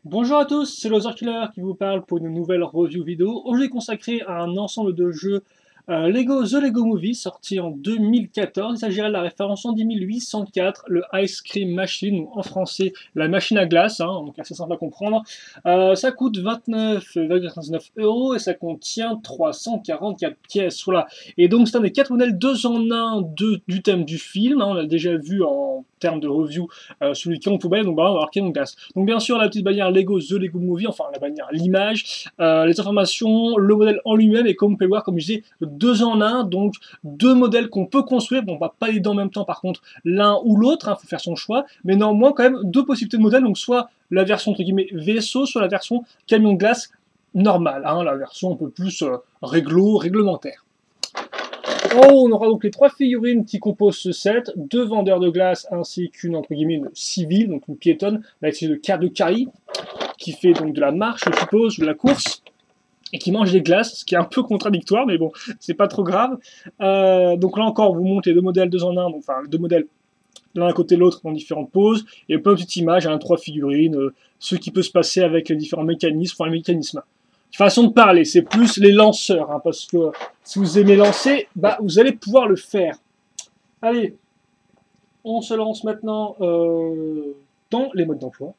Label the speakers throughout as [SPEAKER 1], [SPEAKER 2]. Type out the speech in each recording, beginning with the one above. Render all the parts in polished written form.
[SPEAKER 1] Bonjour à tous, c'est Loser Killer qui vous parle pour une nouvelle review vidéo. Aujourd'hui consacrée à un ensemble de jeux Lego The Lego Movie, sorti en 2014. Il s'agirait de la référence en 10804, le Ice Cream Machine, ou en français la machine à glace, donc assez simple à comprendre. Ça coûte 29,99 € et ça contient 344 pièces. Voilà. Et donc c'est un des 4 modèles 2 en 1 du thème du film. On l'a déjà vu en termes de review, celui qui est en poubelle, donc voilà, on va voir qui est en glace. Donc bien sûr la petite bannière Lego The Lego Movie, enfin la bannière, l'image, les informations, le modèle en lui-même, et comme vous pouvez le voir, comme je disais, 2 en 1, donc 2 modèles qu'on peut construire. Bon, on va pas les deux en même temps par contre, l'un ou l'autre, faut faire son choix, mais néanmoins quand même 2 possibilités de modèles, donc soit la version entre guillemets vaisseau, soit la version camion de glace normale, la version un peu plus réglementaire. Oh, on aura donc les 3 figurines qui composent ce set, 2 vendeurs de glace ainsi qu'une entre guillemets une civile, donc une piétonne, avec de Carrie, qui fait donc de la marche, je suppose, de la course, et qui mange des glaces, ce qui est un peu contradictoire, mais bon, c'est pas trop grave. Donc là encore, on vous montre les deux modèles 2 en 1, enfin deux modèles l'un à côté de l'autre dans différentes poses, et plein de petites images, 3 figurines, ce qui peut se passer avec les différents mécanismes, enfin les mécanismes. Façon de parler, c'est plus les lanceurs, parce que si vous aimez lancer, vous allez pouvoir le faire. Allez, on se lance maintenant dans les modes d'emploi,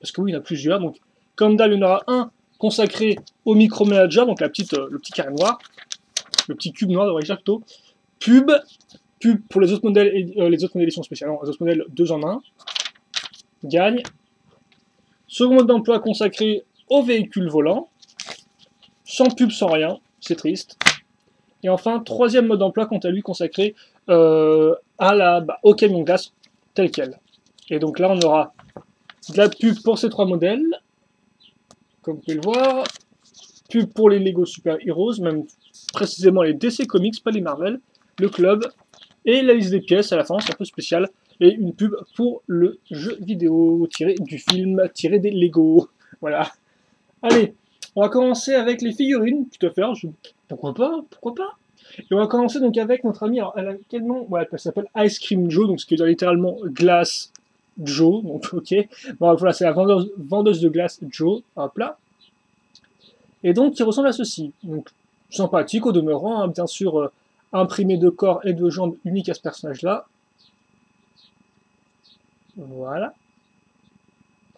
[SPEAKER 1] parce que oui, il y en a plusieurs. Donc, comme d'hab, il y en aura un consacré au micromanager, donc le petit carré noir, le petit cube noir, devrait dire plutôt. Pub, pub pour les autres modèles, les autres modèles éditions spéciales, les autres modèles 2 en 1. Gagne. Second mode d'emploi consacré au véhicule volant. Sans pub, sans rien, c'est triste. Et enfin, troisième mode d'emploi, quant à lui, consacré au camion de glace tel quel. Et donc là, on aura de la pub pour ces 3 modèles, comme vous pouvez le voir. Pub pour les Lego Super Heroes, même précisément les DC Comics, pas les Marvel, le club, et la liste des pièces à la fin, c'est un peu spécial, et une pub pour le jeu vidéo tiré du film, tiré des Lego. Voilà. Allez, on va commencer avec les figurines, tout à fait. Pourquoi pas, pourquoi pas. Et on va commencer donc avec notre ami, alors elle a quel nom? Ouais, elle s'appelle Ice Cream Joe, donc ce qui veut dire littéralement glace Joe, donc ok. Bon, voilà, c'est la vendeuse de glace Joe, hop là. Et donc qui ressemble à ceci. Donc sympathique au demeurant, bien sûr, imprimé de corps et de jambes unique à ce personnage-là. Voilà.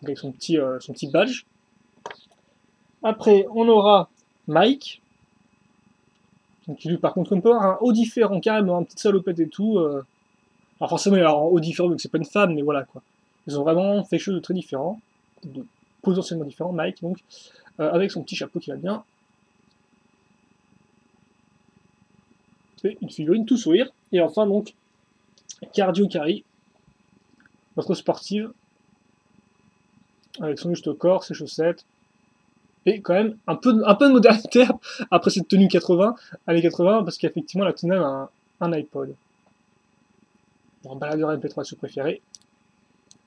[SPEAKER 1] Donc avec son petit badge. Après, on aura Mike. Donc lui, par contre, on peut avoir un haut différent, carrément, une petite salopette et tout. Alors forcément, il y a un haut différent, vu que c'est pas une femme, mais voilà, quoi. Ils ont vraiment fait quelque chose de très différent, de potentiellement différent, Mike, donc, avec son petit chapeau qui va bien. Et une figurine tout sourire. Et enfin, donc, Cardio Carry, notre sportive, avec son juste corps, ses chaussettes, et quand même un peu de modernité après cette tenue 80, années 80, parce qu'effectivement, elle a tout de même un iPod. Un baladeur MP3 si vous préférez.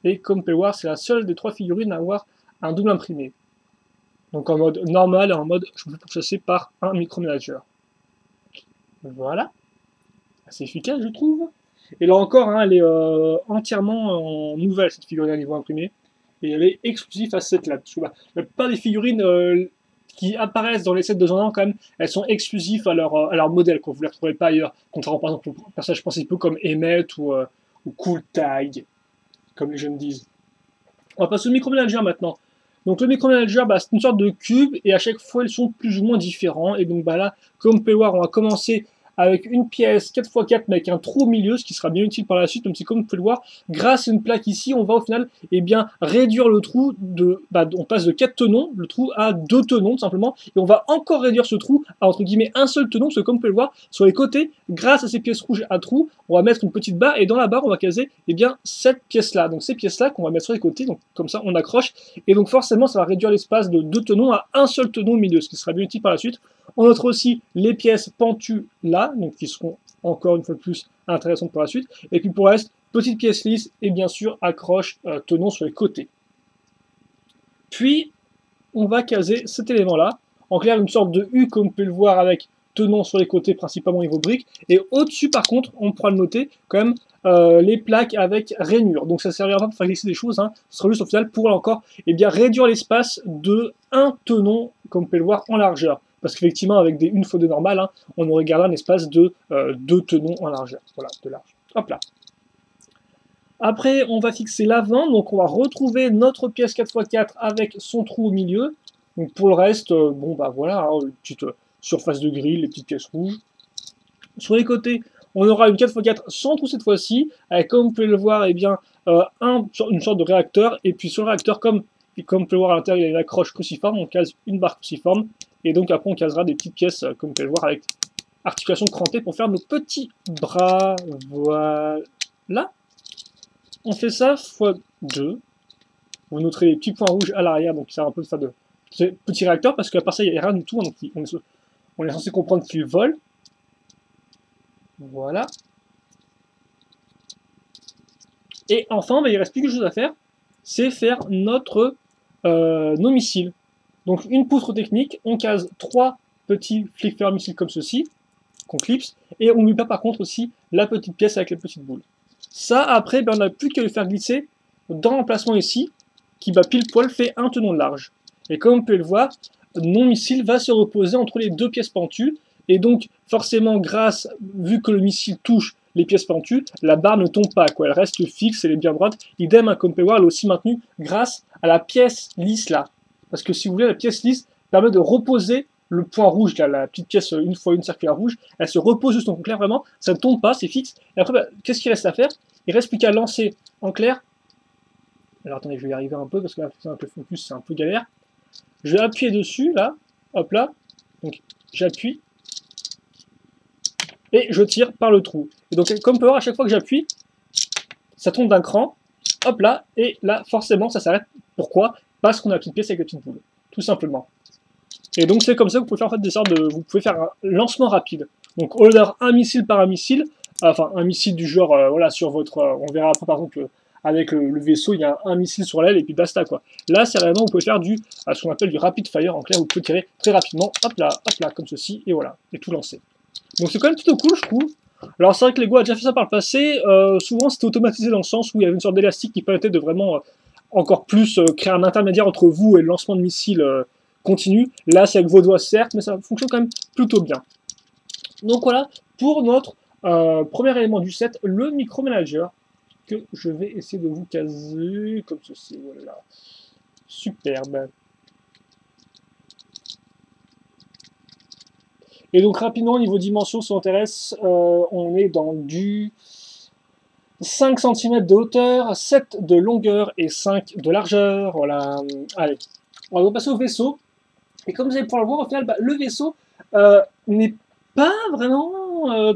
[SPEAKER 1] Et comme vous pouvez le voir, c'est la seule des 3 figurines à avoir un double imprimé. Donc en mode normal et en mode je me fais pourchasser par un micromanager. Voilà. Assez efficace, je trouve. Et là encore, elle est entièrement en nouvelle, cette figurine à niveau imprimé. Et elle est exclusive à cette là. Parce que, la plupart des figurines qui apparaissent dans les sets de genre, quand même, elles sont exclusives à leur modèle, quoi. Vous ne les retrouverez pas ailleurs. Contrairement par exemple aux personnages principaux comme Emmett ou Cool Tag, comme les jeunes disent. On va passer au micromanager maintenant. Donc le micromanager, c'est une sorte de cube et à chaque fois ils sont plus ou moins différents. Et donc là, comme vous pouvez le voir, on va commencer avec une pièce 4x4 mais avec un trou au milieu, ce qui sera bien utile par la suite, même si comme vous pouvez le voir, grâce à une plaque ici, on va au final réduire le trou on passe de 4 tenons, le trou à 2 tenons tout simplement, et on va encore réduire ce trou à entre guillemets un seul tenon, parce que comme vous pouvez le voir, sur les côtés, grâce à ces pièces rouges à trous, on va mettre une petite barre, et dans la barre, on va caser cette pièce-là. Donc ces pièces-là qu'on va mettre sur les côtés, donc comme ça on accroche, et donc forcément ça va réduire l'espace de 2 tenons à un seul tenon au milieu, ce qui sera bien utile par la suite. On notera aussi les pièces pentues là, donc qui seront encore une fois de plus intéressantes pour la suite. Et puis pour le reste, petite pièce lisse et bien sûr accroche tenons sur les côtés. Puis on va caser cet élément-là. En clair, une sorte de U comme vous pouvez le voir avec tenons sur les côtés, principalement niveau briques. Et au-dessus, par contre, on pourra le noter quand même, les plaques avec rainure. Donc ça ne servira pas pour faire glisser des choses, hein. Ce sera juste au final pour encore réduire l'espace de un tenon, comme vous pouvez le voir, en largeur. Parce qu'effectivement, avec une fois de normale, hein, on aurait gardé un espace de 2 tenons en largeur. Voilà, de large. Hop là. Après, on va fixer l'avant, donc on va retrouver notre pièce 4x4 avec son trou au milieu. Donc pour le reste, bon bah voilà, hein, une petite surface de grille, les petites pièces rouges. Sur les côtés, on aura une 4x4 sans trou cette fois-ci, avec comme vous pouvez le voir, eh bien, une sorte de réacteur, et puis sur le réacteur, comme vous pouvez le voir à l'intérieur, il y a une accroche cruciforme, on case une barre cruciforme, et donc après on casera des petites pièces, comme vous pouvez le voir, avec articulation crantée pour faire nos petits bras. Voilà. On fait ça x2. Vous noterez les petits points rouges à l'arrière, donc ça a un peu de petit réacteur, parce qu'à part ça, il n'y a rien du tout, donc on est censé comprendre qu'il vole. Voilà. Et enfin, il ne reste plus qu'une chose à faire, c'est faire nos missiles. Donc une poutre technique, on case 3 petits flipper missiles comme ceci, qu'on clipse, et on ne met pas par contre aussi la petite pièce avec la petite boule. Ça, après, on n'a plus qu'à le faire glisser dans l'emplacement ici, qui pile poil fait un tenon de large. Et comme vous pouvez le voir, mon missile va se reposer entre les deux pièces pentues, et donc forcément, vu que le missile touche les pièces pentues, la barre ne tombe pas, quoi. Elle reste fixe, elle est bien droite. Idem, comme vous pouvez voir, elle est aussi maintenue grâce à la pièce lisse là. Parce que si vous voulez, la pièce lisse permet de reposer le point rouge, là, la petite pièce 1x1 circulaire rouge, elle se repose juste en clair, vraiment, ça ne tombe pas, c'est fixe. Et après, qu'est-ce qu'il reste à faire? Il reste plus qu'à lancer en clair. Alors attendez, je vais y arriver un peu, parce que là, avec le focus, c'est un peu galère. Je vais appuyer dessus, là, hop là, donc j'appuie, et je tire par le trou. Et donc, comme on peut voir, à chaque fois que j'appuie, ça tombe d'un cran, hop là, et là, forcément, ça s'arrête. Pourquoi? Parce qu'on a la petite pièce avec la petite boule, tout simplement. Et donc, c'est comme ça que vous pouvez faire en fait, des sortes de... Vous pouvez faire un lancement rapide. Donc, au lieu d'avoir un missile par un missile, enfin, un missile du genre, voilà, sur votre... on verra après, par exemple, avec le vaisseau, il y a un missile sur l'aile, et puis basta, quoi. Là, sérieusement, vous pouvez faire ce qu'on appelle du rapid fire, en clair, vous pouvez tirer très rapidement, hop là, comme ceci, et voilà, et tout lancer. Donc c'est quand même plutôt cool, je trouve. Alors c'est vrai que Lego a déjà fait ça par le passé, souvent c'était automatisé dans le sens où il y avait une sorte d'élastique qui permettait de vraiment encore plus créer un intermédiaire entre vous et le lancement de missiles continu. Là c'est avec vos doigts certes, mais ça fonctionne quand même plutôt bien. Donc voilà, pour notre premier élément du set, le micromanager, que je vais essayer de vous caser comme ceci, voilà. Superbe. Et donc rapidement, au niveau dimension, si on s'intéresse, on est dans du 5 cm de hauteur, 7 de longueur et 5 de largeur. Voilà. Allez, on va passer au vaisseau. Et comme vous allez pouvoir le voir, au final, le vaisseau n'est pas vraiment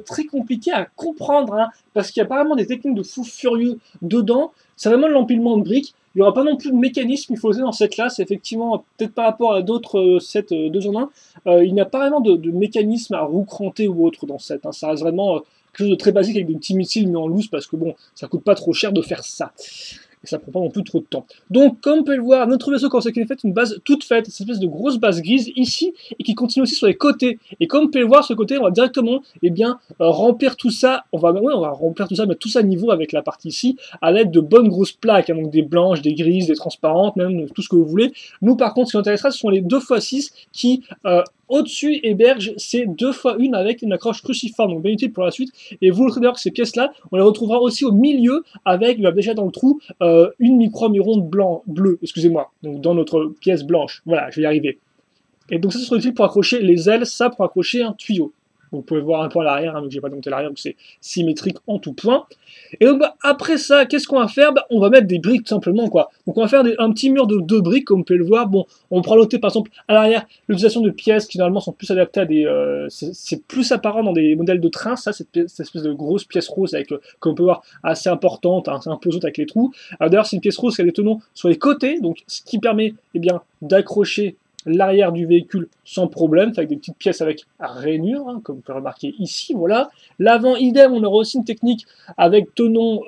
[SPEAKER 1] très compliqué à comprendre, hein, parce qu'il y a apparemment des techniques de fou furieux dedans. C'est vraiment de l'empilement de briques. Il n'y aura pas non plus de mécanisme, il faut oser dans cette classe, effectivement, peut-être par rapport à d'autres sets 2 en 1, il n'y a pas vraiment de mécanisme à roue crantée ou autre dans ce set. Hein. Ça reste vraiment quelque chose de très basique avec des petits missiles mis en loose, parce que bon, ça coûte pas trop cher de faire ça. Et ça prend pas non plus trop de temps. Donc, comme vous pouvez le voir, notre vaisseau, quand c'est qu'il est fait, une base toute faite, cette espèce de grosse base grise ici, et qui continue aussi sur les côtés. Et comme vous pouvez le voir, sur le côté, on va directement, remplir tout ça, on va remplir tout ça, mettre tout ça à niveau avec la partie ici, à l'aide de bonnes grosses plaques, hein, donc des blanches, des grises, des transparentes, même tout ce que vous voulez. Nous, par contre, ce qui nous intéressera, ce sont les 2x6 qui, au-dessus, hébergent ces 2x1 avec une accroche cruciforme, donc bien utile pour la suite. Et vous noterez d'ailleurs que ces pièces-là, on les retrouvera aussi au milieu, avec, déjà dans le trou, une micro-mironde bleue, excusez-moi, donc dans notre pièce blanche. Voilà, je vais y arriver. Et donc ça sera utile pour accrocher les ailes, ça pour accrocher un tuyau. Vous pouvez voir un peu à l'arrière, hein, donc j'ai pas monté l'arrière, donc c'est symétrique en tout point. Et donc après ça, qu'est-ce qu'on va faire? On va mettre des briques tout simplement, quoi. Donc on va faire un petit mur de 2 briques, comme vous pouvez le voir. Bon, on pourra noter par exemple à l'arrière l'utilisation de pièces qui normalement sont plus adaptées à des... c'est plus apparent dans des modèles de train, ça, cette espèce de grosse pièce rose avec, comme on peut voir, assez importante, hein, imposante avec les trous. D'ailleurs, c'est une pièce rose qui a des tenons sur les côtés, donc ce qui permet d'accrocher l'arrière du véhicule sans problème, avec des petites pièces avec rainure, hein, comme vous pouvez remarquer ici, voilà. L'avant, idem, on aura aussi une technique avec tenon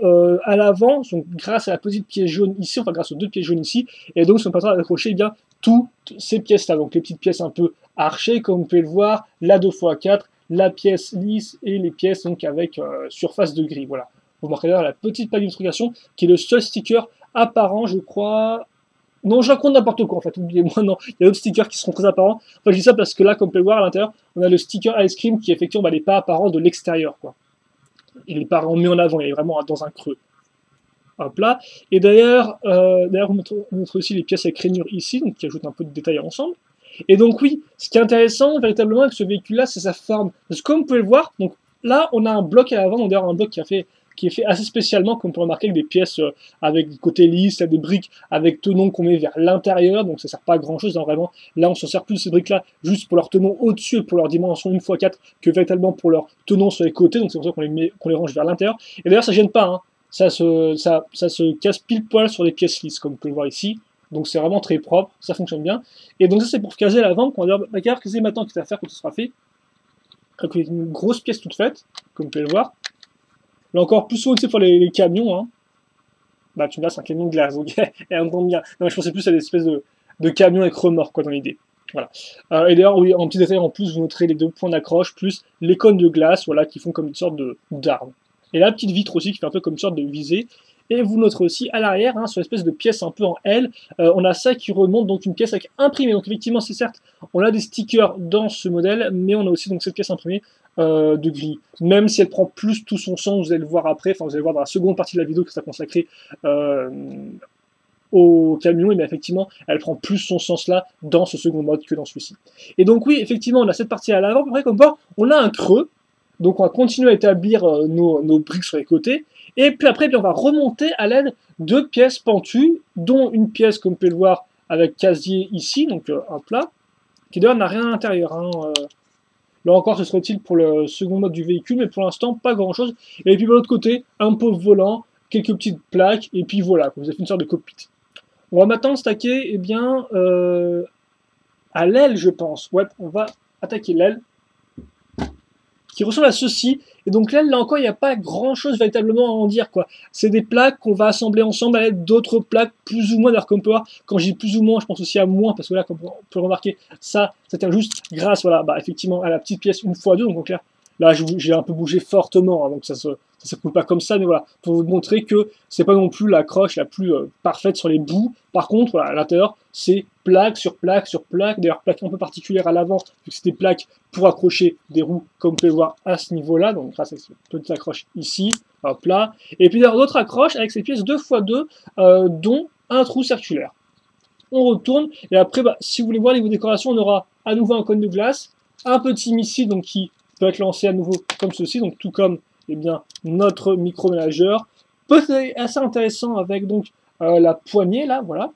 [SPEAKER 1] à l'avant, donc grâce à la petite pièce jaune ici, enfin grâce aux 2 pièces jaunes ici, et donc ça nous permettra d'accrocher toutes ces pièces-là, donc les petites pièces un peu archées, comme vous pouvez le voir, la 2x4, la pièce lisse et les pièces donc avec surface de gris, voilà. vous remarquez d'ailleurs la petite plaque d'identification qui est le seul sticker apparent, je crois. Non, je raconte n'importe quoi en fait, oubliez-moi, non. Il y a d'autres stickers qui seront très apparents. Enfin, je dis ça parce que là, comme vous pouvez le voir à l'intérieur, on a le sticker Ice Cream qui effectivement n'est pas apparent de l'extérieur, quoi. Il n'est pas mis en avant, il est vraiment dans un creux. Hop là. Et d'ailleurs, vous montrez aussi les pièces avec rainure ici, donc qui ajoutent un peu de détails ensemble. Et donc oui, ce qui est intéressant véritablement avec ce véhicule-là, c'est sa forme. Parce que comme vous pouvez le voir, donc là, on a un bloc à l'avant, d'ailleurs un bloc qui est fait assez spécialement, comme on peut remarquer, avec des pièces avec des côtés lisses, des briques avec tenons qu'on met vers l'intérieur, donc ça sert pas à grand chose, hein, vraiment. Là, on s'en sert plus de ces briques-là juste pour leur tenon au-dessus et pour leur dimension 1x4 que véritablement pour leur tenon sur les côtés, donc c'est pour ça qu'on les range vers l'intérieur. Et d'ailleurs, ça gêne pas, hein. Ça se casse pile poil sur les pièces lisses, comme vous pouvez le voir ici. Donc c'est vraiment très propre, ça fonctionne bien. Et donc ça c'est pour caser l'avant, qu'on va dire que c'est maintenant qu'il va faire quand ce sera fait. Avec une grosse pièce toute faite, comme vous pouvez le voir. Là encore, plus souvent que c'est pour les camions, hein. Bah tu me dis c'est un camion de glace, donc elle entend bien. Non, je pensais plus à des espèces de camions avec remorque, quoi, dans l'idée. Voilà. Et d'ailleurs, oui, en petit détail en plus, vous noterez les deux points d'accroche, plus les cônes de glace, voilà, qui font comme une sorte d'arme. Et la petite vitre aussi, qui fait un peu comme une sorte de visée. Et vous noterez aussi à l'arrière, hein, sur l'espèce de pièce un peu en L, on a ça qui remonte, donc une pièce avec imprimé. Donc effectivement, c'est certes, on a des stickers dans ce modèle, mais on a aussi donc cette pièce imprimée de gris. Même si elle prend plus tout son sens, vous allez le voir après, enfin vous allez voir dans la seconde partie de la vidéo que ça consacrée au camion, et bien effectivement, elle prend plus son sens là dans ce second mode que dans celui-ci. Et donc oui, effectivement, on a cette partie à l'avant, après comme ça, on a un creux, donc on va continuer à établir nos briques sur les côtés, et puis après, bien, on va remonter à l'aide de pièces pentues, dont une pièce, comme vous pouvez le voir, avec casier ici, donc un plat, qui d'ailleurs n'a rien à l'intérieur. Hein, là encore, ce serait utile pour le second mode du véhicule, mais pour l'instant, pas grand-chose. Et puis de l'autre côté, un pauvre volant, quelques petites plaques, et puis voilà, vous avez fait une sorte de cockpit. On va maintenant stacker, eh bien, à l'aile, je pense. Ouais, on va attaquer l'aile, qui ressemble à ceci. Et donc là encore, il n'y a pas grand-chose véritablement à en dire, quoi. C'est des plaques qu'on va assembler ensemble avec d'autres plaques plus ou moins. D'ailleurs, comme on peut voir, quand je dis plus ou moins, je pense aussi à moins, parce que là, comme on peut remarquer, ça tient juste grâce, voilà, bah, effectivement, à la petite pièce 1x2. Donc là, j'ai un peu bougé fortement, hein, donc ça se coule pas comme ça, mais voilà, pour vous montrer que c'est pas non plus l'accroche la plus parfaite sur les bouts. Par contre, voilà, à l'intérieur, c'est plaque sur plaque sur plaque, d'ailleurs plaque un peu particulière à l'avant, vu que c'est des plaques pour accrocher des roues, comme vous pouvez le voir à ce niveau-là, donc grâce à cette petite accroche ici, hop là, et puis d'ailleurs d'autres accroches avec ces pièces 2x2, dont un trou circulaire. On retourne, et après, bah, si vous voulez voir les décorations, on aura à nouveau un cône de glace, un petit missile, donc qui peut être lancé à nouveau comme ceci, donc tout comme eh bien, notre microménageur. Peut-être assez intéressant avec donc la poignée là, voilà.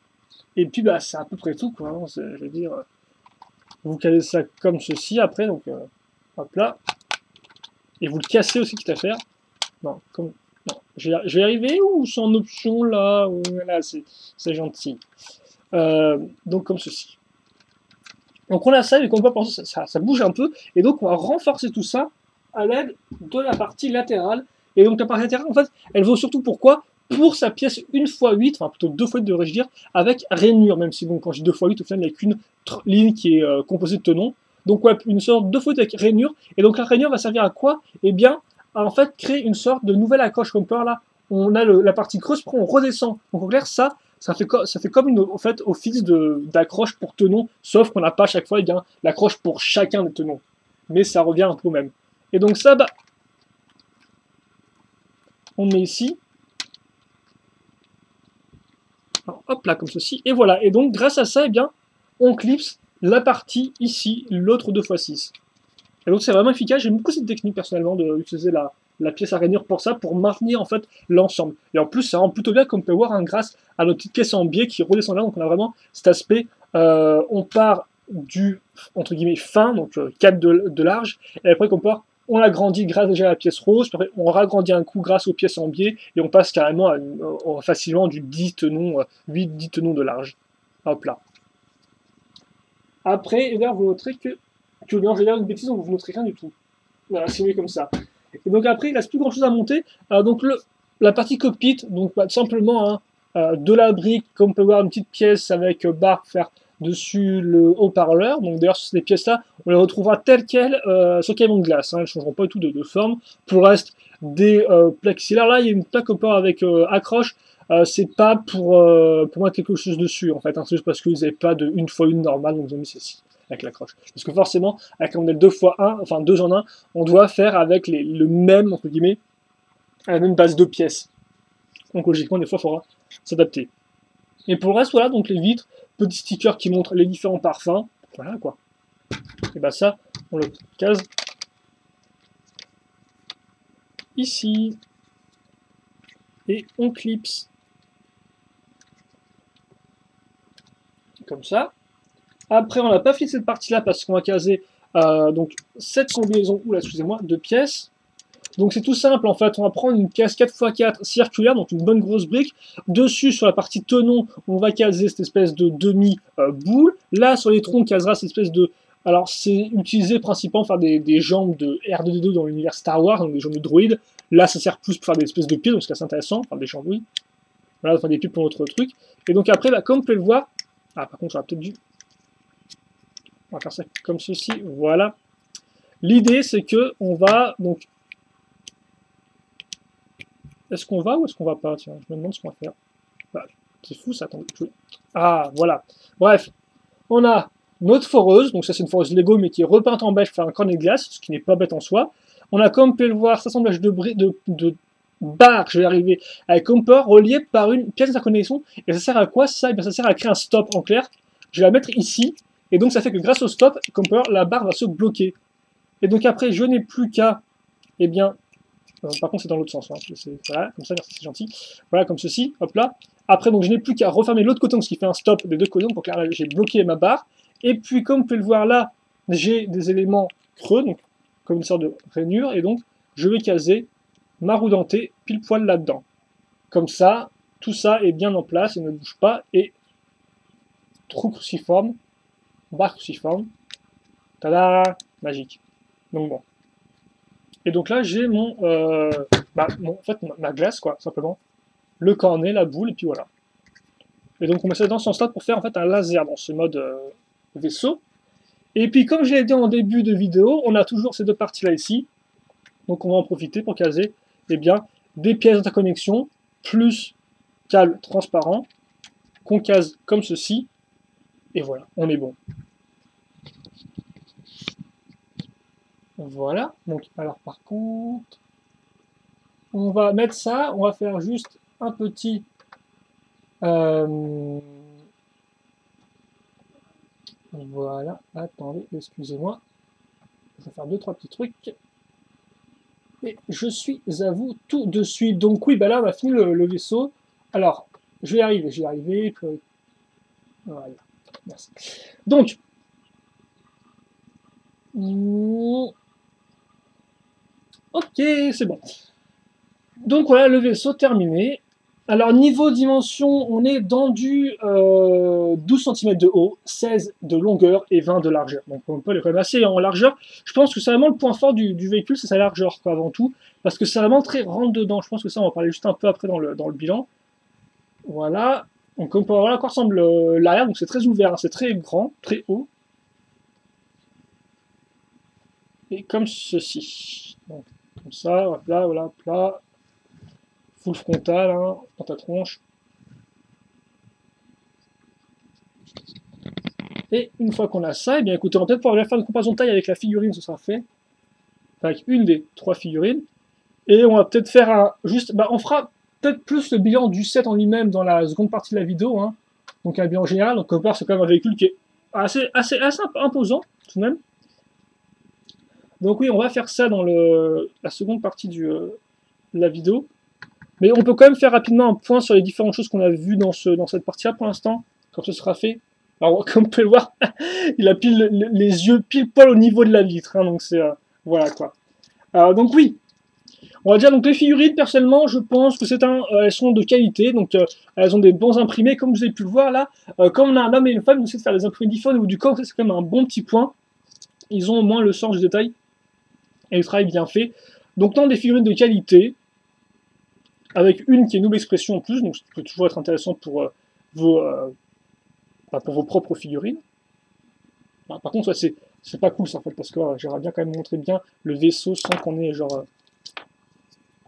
[SPEAKER 1] Et puis bah c'est à peu près tout, quoi. Hein, je veux dire, vous calez ça comme ceci après, donc hop là. Et vous le cassez aussi, quitte à faire. Non, comme non, je vais y arriver ou sans option là, ou là c'est gentil. Donc comme ceci. Donc on a ça, et comme on peut penser, ça bouge un peu, et donc on va renforcer tout ça à l'aide de la partie latérale. Et donc la partie latérale, en fait, elle vaut surtout pourquoi pour sa pièce 1x8, enfin plutôt 2x8 devrais-je dire, avec rainure, même si bon, quand je dis 2x8, au final, il n'y a qu'une ligne qui est composée de tenons. Donc ouais, une sorte de 2x8 avec rainure. Et donc la rainure va servir à quoi? Eh bien, à en fait créer une sorte de nouvelle accroche comme par là. On a la partie creuse, après on redescend. Donc en clair, ça fait comme une en fait, office d'accroche pour tenons, sauf qu'on n'a pas à chaque fois eh bien l'accroche pour chacun des tenons. Mais ça revient un peu au même. Et donc ça, bah, on met ici. Alors, hop là, comme ceci. Et voilà. Et donc grâce à ça, eh bien, on clipse la partie ici, l'autre 2x6. Et donc c'est vraiment efficace. J'aime beaucoup cette technique personnellement d'utiliser la pièce à rainure pour ça, pour maintenir en fait l'ensemble. Et en plus, ça rend plutôt bien, comme on peut voir, hein, grâce à notre petite pièce en biais qui redescend là. Donc on a vraiment cet aspect, on part du, entre guillemets, fin, donc 4 de large, et après on l'agrandit grâce déjà à la pièce rose, puis après on ragrandit un coup grâce aux pièces en biais, et on passe carrément facilement du 10 tenons, 8-10 tenons de large. Hop là. Après, et là, vous noterez que non, je vais dire une bêtise, donc vous ne noterez rien du tout. Voilà, c'est mieux comme ça. Et donc après, il ne reste plus grand chose à monter. Donc la partie cockpit, donc bah, simplement hein, de la brique, comme on peut voir, une petite pièce avec barre pour faire dessus le haut-parleur. Donc d'ailleurs, ces pièces-là, on les retrouvera telles quelles sur le camion de glace. Hein, elles ne changeront pas du tout de forme. Pour le reste, des plaxillaires. Là, il y a une plaque Hopper avec accroche. C'est pas pour mettre quelque chose dessus, en fait. Hein. C'est juste parce qu'ils n'avaient pas de 1x1 normale, donc ils ont mis ceci avec l'accroche. Parce que forcément, avec un modèle 2x1, enfin 2 en 1, on doit faire avec le même, entre guillemets, à la même base de pièces. Donc logiquement, des fois, il faudra s'adapter. Et pour le reste, voilà, donc les vitres, petits stickers qui montrent les différents parfums. Voilà quoi. Et bah ça, on le case ici. Et on clipse. Comme ça. Après, on n'a pas fini cette partie-là parce qu'on va caser donc cette combinaison, oula, excusez-moi, de pièces. Donc c'est tout simple en fait, on va prendre une case 4x4 circulaire, donc une bonne grosse brique. Dessus, sur la partie tenon, on va caser cette espèce de demi-boule. Là, sur les troncs, on casera cette espèce de... Alors c'est utilisé principalement pour faire des jambes de R2D2 dans l'univers Star Wars, donc des jambes de droïdes. Là, ça sert plus pour faire des espèces de pieds, donc c'est assez intéressant, enfin des jambes, oui. Voilà, enfin des pieds pour notre truc. Et donc après, bah, comme vous pouvez le voir... Ah, par contre, j'aurais peut-être dû... On va faire ça comme ceci, voilà. L'idée, c'est que on va donc... Est-ce qu'on va ou est-ce qu'on va pas? Tiens, je me demande ce qu'on va faire. Bah, c'est fou ça, attendez. Ah, voilà. Bref, on a notre foreuse, donc ça c'est une foreuse Lego, mais qui est repeinte en beige pour faire un cornet de glace, ce qui n'est pas bête en soi. On a, comme vous pouvez le voir, cet assemblage de barres, je vais y arriver, avec Comper, relié par une pièce d'interconnexion. Et ça sert à quoi ça? Eh bien, ça sert à créer un stop en clair. Je vais la mettre ici, et donc ça fait que grâce au stop, Comper, la barre va se bloquer. Et donc après, je n'ai plus qu'à, eh bien, par contre, c'est dans l'autre sens. Hein. Voilà, comme ça, merci, c'est gentil. Voilà, comme ceci, hop là. Après, donc, je n'ai plus qu'à refermer l'autre côté, donc ce qui fait un stop des deux côtés. Donc là, j'ai bloqué ma barre. Et puis, comme vous pouvez le voir là, j'ai des éléments creux, donc comme une sorte de rainure. Et donc, je vais caser ma roue dentée pile poil là-dedans. Comme ça, tout ça est bien en place et ne bouge pas. Et trou cruciforme, barre cruciforme. Tada! Magique. Donc bon. Et donc là, j'ai en fait, ma glace, quoi, simplement. Le cornet, la boule, et puis voilà. Et donc on met ça dans ce sens-là pour faire en fait un laser dans ce mode vaisseau. Et puis comme je l'ai dit en début de vidéo, on a toujours ces deux parties-là ici. Donc on va en profiter pour caser eh bien, des pièces d'interconnexion plus câble transparent qu'on case comme ceci. Et voilà, on est bon. Voilà. Donc alors par contre, on va mettre ça, on va faire juste un petit voilà, attendez, excusez-moi. Je vais faire 2-3 petits trucs. Et je suis à vous tout de suite. Donc oui, bah là on a fini le vaisseau. Alors, je vais y arriver. Voilà, merci. Donc, ok, c'est bon. Donc voilà, le vaisseau terminé. Alors niveau dimension, on est dans du 12 cm de haut, 16 de longueur et 20 de largeur. Donc on peut les quand même assez en largeur. Je pense que c'est vraiment le point fort du véhicule, c'est sa largeur quoi, avant tout. Parce que c'est vraiment très rentre dedans. Je pense que ça, on va parler juste un peu après dans le bilan. Voilà. Donc on peut voir à quoi ressemble l'arrière. Donc c'est très ouvert, hein, c'est très grand, très haut. Et comme ceci. Donc, comme ça, hop là, voilà, hop là. Full frontal, hein, dans ta tronche. Et une fois qu'on a ça, eh bien écoutez, on va peut-être pouvoir faire une comparaison de taille avec la figurine, ce sera fait. Avec une des 3 figurines. Et on va peut-être faire un... Juste, bah, on fera peut-être plus le bilan du set en lui-même dans la seconde partie de la vidéo. Hein. Donc un bilan général. Donc Copper, c'est quand même un véhicule qui est assez imposant, tout de même. Donc oui, on va faire ça dans la seconde partie de la vidéo. Mais on peut quand même faire rapidement un point sur les différentes choses qu'on a vues dans cette partie-là pour l'instant, quand ce sera fait. Alors, comme vous pouvez le voir, il a les yeux pile poil au niveau de la vitre, hein, donc c'est... voilà, quoi. Donc oui, on va dire, donc les figurines, personnellement, je pense que elles sont de qualité, donc elles ont des bons imprimés, comme vous avez pu le voir là. Comme on a un homme et une femme, on essaie de faire des imprimés différents au niveau du corps, c'est quand même un bon petit point. Ils ont au moins le sens du détail, et le travail bien fait. Donc, dans des figurines de qualité, avec une qui est double expression en plus, donc ça peut toujours être intéressant pour pour vos propres figurines. Par contre, c'est pas cool ça en fait, parce que j'aimerais bien quand même montrer bien le vaisseau sans qu'on ait genre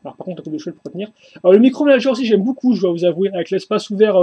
[SPEAKER 1] Alors par contre, un peu de cheveux pour retenir. Le micromanager aussi, j'aime beaucoup, je dois vous avouer, avec l'espace ouvert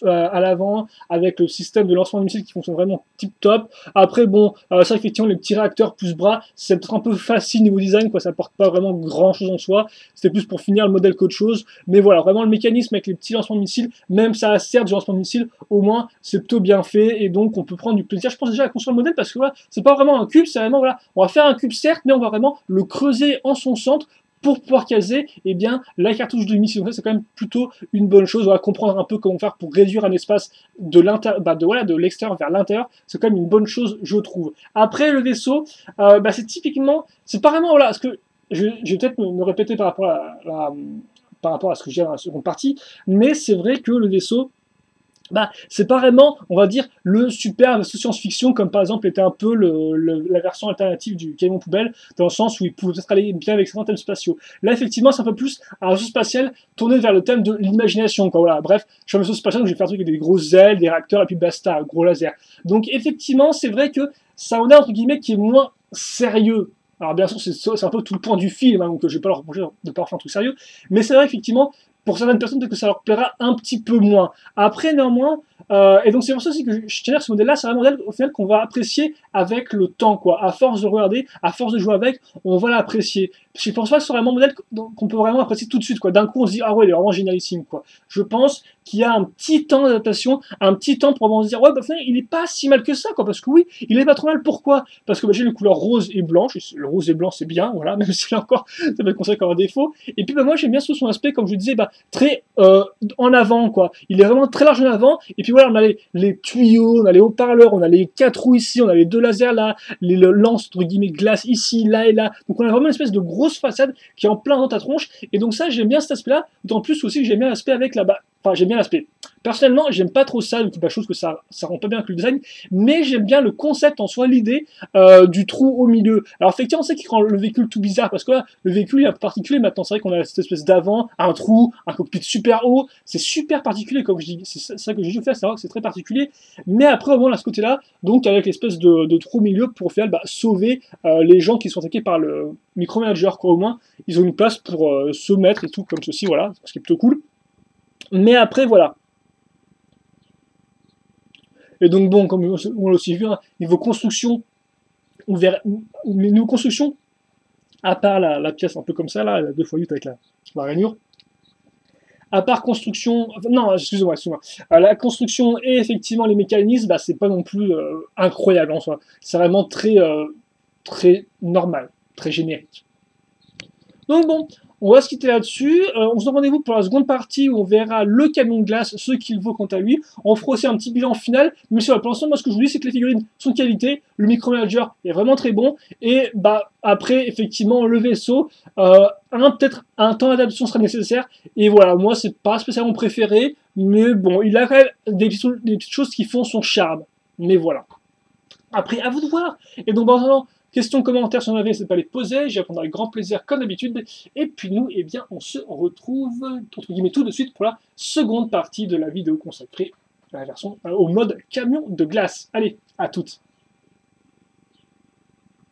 [SPEAKER 1] à l'avant, avec le système de lancement de missiles qui fonctionne vraiment tip top. Après, bon, ça effectivement, les petits réacteurs plus bras, c'est peut-être un peu facile niveau design, quoi, ça apporte pas vraiment grand chose en soi. C'était plus pour finir le modèle qu'autre chose. Mais voilà, vraiment le mécanisme avec les petits lancements de missiles, même ça sert du lancement de missiles, au moins c'est plutôt bien fait et donc on peut prendre du plaisir. Je pense déjà à construire le modèle parce que voilà, c'est pas vraiment un cube, c'est vraiment voilà, on va faire un cube certes, mais on va vraiment le creuser en son centre pour pouvoir caser eh bien, la cartouche de missile. Donc ça, c'est quand même plutôt une bonne chose. On va comprendre un peu comment faire pour réduire un espace de l'extérieur vers l'intérieur. C'est quand même une bonne chose, je trouve. Après, le vaisseau, c'est typiquement, c'est pas vraiment, voilà, ce que je vais peut-être me répéter par rapport à ce que je dis dans la seconde partie, mais c'est vrai que le vaisseau, c'est pas vraiment, on va dire, le super vaisseau science-fiction, comme par exemple était un peu la version alternative du camion poubelle, dans le sens où il pouvait peut-être aller bien avec certains thèmes spatiaux. Là, effectivement, c'est un peu plus un vaisseau spatial tourné vers le thème de l'imagination, quoi. Voilà, bref, je suis un vaisseau spatial où je vais faire un truc avec des grosses ailes, des réacteurs, et puis basta, gros laser. Donc, effectivement, c'est vrai que ça en est, entre guillemets, qui est moins sérieux. Alors, bien sûr, c'est un peu tout le point du film, hein, donc je vais pas leur reprocher de ne pas faire un truc sérieux, mais c'est vrai, effectivement, pour certaines personnes, peut-être que ça leur plaira un petit peu moins. Après, néanmoins, et donc c'est pour ça aussi que je tiens à ce modèle-là, c'est un modèle au final qu'on va apprécier avec le temps, quoi. À force de regarder, à force de jouer avec, on va l'apprécier. Je pense pas que ce soit vraiment un modèle qu'on peut vraiment apprécier tout de suite, quoi. D'un coup, on se dit, ah ouais, il est vraiment génialissime, quoi. Je pense qu'il y a un petit temps d'adaptation, un petit temps pour vraiment se dire, ouais, il est pas si mal que ça, quoi. Parce que oui, il est pas trop mal. Pourquoi? Parce que j'ai les couleurs rose et blanche. Et le rose et blanc, c'est bien, voilà, même si là encore, ça peut être considéré comme un défaut. Et puis, moi, j'aime bien son aspect, comme je disais, très en avant, quoi. Il est vraiment très large en avant. Et puis voilà, on a les tuyaux, on a les haut-parleurs, on a les 4 roues ici, on a les 2 lasers là, les lances entre guillemets glace ici, là et là. Donc on a vraiment une espèce de grosse façade qui est en plein dans ta tronche. Et donc ça, j'aime bien cet aspect-là. D'autant plus aussi que j'aime bien l'aspect avec là-bas. Enfin, j'aime bien l'aspect. Personnellement, j'aime pas trop ça, donc je trouve que ça rend pas bien avec le design, mais j'aime bien le concept en soi, l'idée du trou au milieu. Alors effectivement, c'est qui rend le véhicule tout bizarre, parce que là, le véhicule est un peu particulier maintenant. C'est vrai qu'on a cette espèce d'avant, un trou, un cockpit super haut, c'est super particulier, comme je dis. C'est ça que j'ai fait, c'est vrai que c'est très particulier. Mais après, au moins, on a ce côté-là, donc avec l'espèce de trou au milieu pour au final sauver les gens qui sont attaqués par le micromanager, quoi. Au moins, ils ont une place pour se mettre et tout, comme ceci, voilà, ce qui est plutôt cool. Mais après, voilà. Et donc bon, comme on l'a aussi vu, hein, niveau construction, niveau construction, à part la pièce un peu comme ça, là, la 2x8 avec la rainure, à part construction, non, excusez-moi, la construction et effectivement les mécanismes, c'est pas non plus incroyable en soi. C'est vraiment très normal, très générique. Donc bon, on va se quitter là-dessus. On se donne rendez-vous pour la seconde partie où on verra le camion de glace, ce qu'il vaut quant à lui. On fera aussi un petit bilan final. Mais pour l'instant, moi, ce que je vous dis, c'est que les figurines sont de qualité. Le micromanager est vraiment très bon. Et après, effectivement, le vaisseau, peut-être un temps d'adaptation sera nécessaire. Et voilà, moi, c'est pas spécialement préféré. Mais bon, il a quand même des petites choses qui font son charme. Mais voilà. Après, à vous de voir. Et donc, questions, commentaires si on avait, c'est pas les poser, j'y répondrai avec grand plaisir comme d'habitude. Et puis nous, on se retrouve, entre guillemets, tout de suite pour la seconde partie de la vidéo consacrée à la version au mode camion de glace. Allez, à toutes.